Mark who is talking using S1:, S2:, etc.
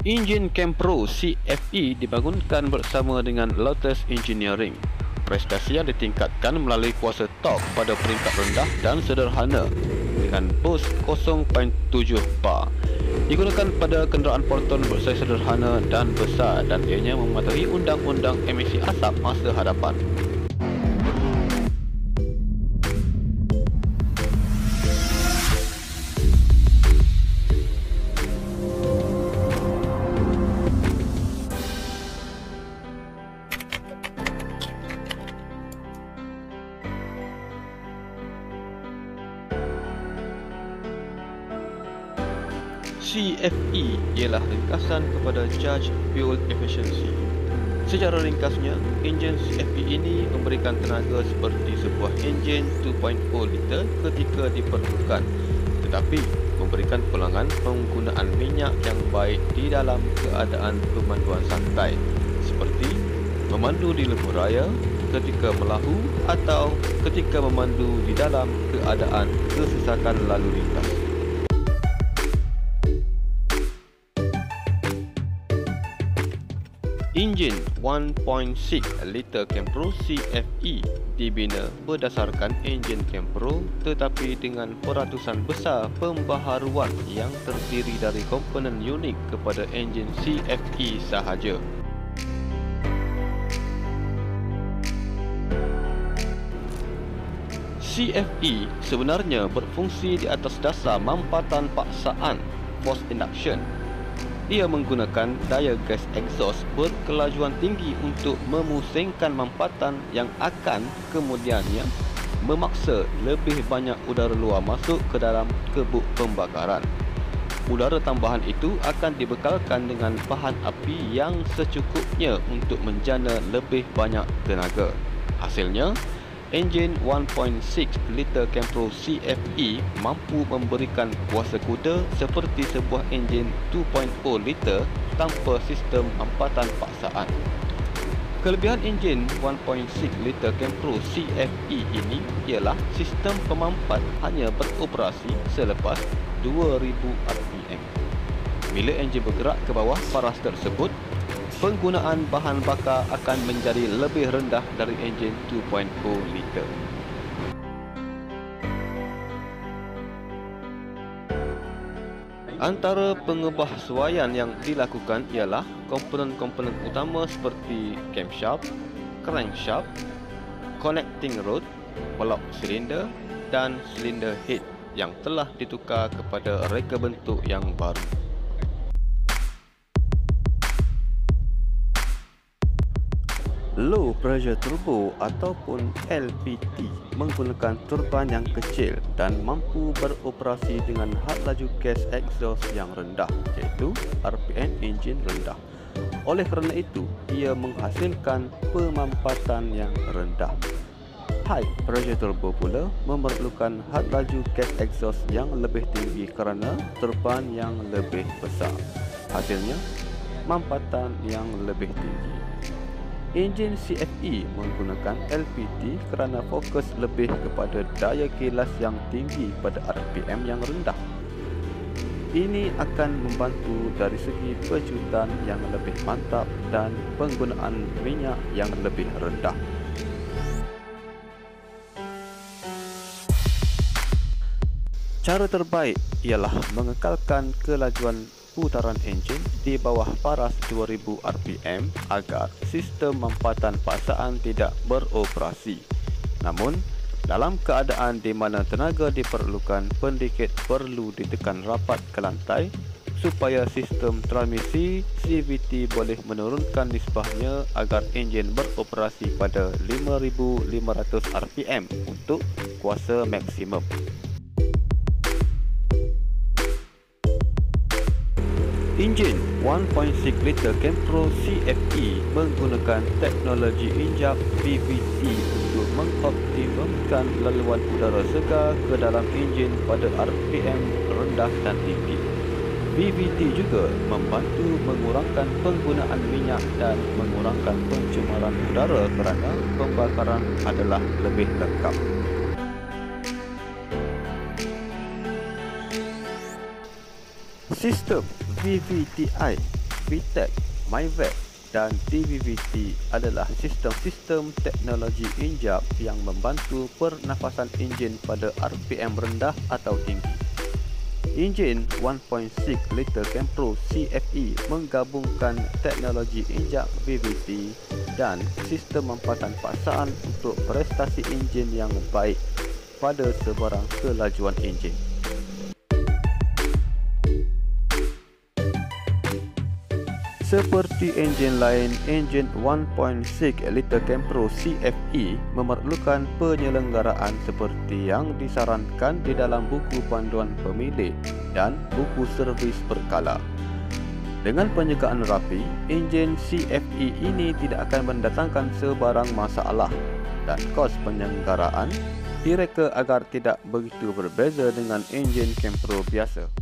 S1: Enjin Campro CFE dibangunkan bersama dengan Lotus Engineering. Prestasi yang ditingkatkan melalui kuasa torque pada peringkat rendah dan sederhana dengan boost 0.7 bar. Digunakan pada kenderaan Proton bersaiz sederhana dan besar dan ianya mematuhi undang-undang emisi asap masa hadapan. CFE ialah ringkasan kepada Charge Fuel Efficiency. Secara ringkasnya, enjin CFE ini memberikan tenaga seperti sebuah enjin 2.0 liter ketika diperlukan, tetapi memberikan pulangan penggunaan minyak yang baik di dalam keadaan pemanduan santai, seperti memandu di lebuh raya, ketika melahu atau ketika memandu di dalam keadaan kesesakan lalu lintas. Enjin 1.6 liter Campro CFE dibina berdasarkan enjin Campro tetapi dengan peratusan besar pembaharuan yang terdiri dari komponen unik kepada enjin CFE sahaja. CFE sebenarnya berfungsi di atas dasar mampatan paksaan force induction. Ia menggunakan daya gas exhaust berkelajuan tinggi untuk memusingkan mampatan yang akan kemudiannya memaksa lebih banyak udara luar masuk ke dalam kebuk pembakaran. Udara tambahan itu akan dibekalkan dengan bahan api yang secukupnya untuk menjana lebih banyak tenaga. Hasilnya, enjin 1.6 liter Campro CFE mampu memberikan kuasa kuda seperti sebuah enjin 2.0 liter tanpa sistem mampatan paksaan. Kelebihan enjin 1.6 liter Campro CFE ini ialah sistem pemampat hanya beroperasi selepas 2000 rpm. Bila enjin bergerak ke bawah paras tersebut, penggunaan bahan bakar akan menjadi lebih rendah dari enjin 2.0 liter. Antara pengebahsuaian yang dilakukan ialah komponen-komponen utama seperti camshaft, crankshaft, connecting rod, pelok silinder dan silinder head yang telah ditukar kepada reka bentuk yang baru. Low pressure turbo ataupun LPT menggunakan turban yang kecil dan mampu beroperasi dengan had laju gas exhaust yang rendah, iaitu RPM enjin rendah. Oleh kerana itu, ia menghasilkan pemampatan yang rendah. High pressure turbo pula memerlukan had laju gas exhaust yang lebih tinggi kerana turban yang lebih besar. Hasilnya, mampatan yang lebih tinggi. Enjin CFE menggunakan LPT kerana fokus lebih kepada daya kilas yang tinggi pada RPM yang rendah. Ini akan membantu dari segi pecutan yang lebih mantap dan penggunaan minyak yang lebih rendah. Cara terbaik ialah mengekalkan kelajuan putaran enjin di bawah paras 2000 rpm agar sistem mampatan paksaan tidak beroperasi. Namun, dalam keadaan di mana tenaga diperlukan, pendikit perlu ditekan rapat ke lantai supaya sistem transmisi CVT boleh menurunkan nisbahnya agar enjin beroperasi pada 5500 rpm untuk kuasa maksimum. Enjin 1.6 liter Campro CFE menggunakan teknologi injap VVT untuk mengoptimumkan laluan udara segar ke dalam enjin pada RPM rendah dan tinggi. VVT juga membantu mengurangkan penggunaan minyak dan mengurangkan pencemaran udara kerana pembakaran adalah lebih lengkap. Sistem VVTi VTEC, MyVet dan TVVT adalah sistem-sistem teknologi injap yang membantu pernafasan enjin pada RPM rendah atau tinggi. Enjin 1.6 liter Kempro CFE menggabungkan teknologi injap VVT dan sistem mampatan paksaan untuk prestasi enjin yang baik pada sebarang kelajuan enjin. Seperti enjin lain, enjin 1.6 liter Kempro CFE memerlukan penyelenggaraan seperti yang disarankan di dalam buku panduan pemilik dan buku servis berkala. Dengan penjagaan rapi, enjin CFE ini tidak akan mendatangkan sebarang masalah dan kos penyelenggaraan direka agar tidak begitu berbeza dengan enjin Kempro biasa.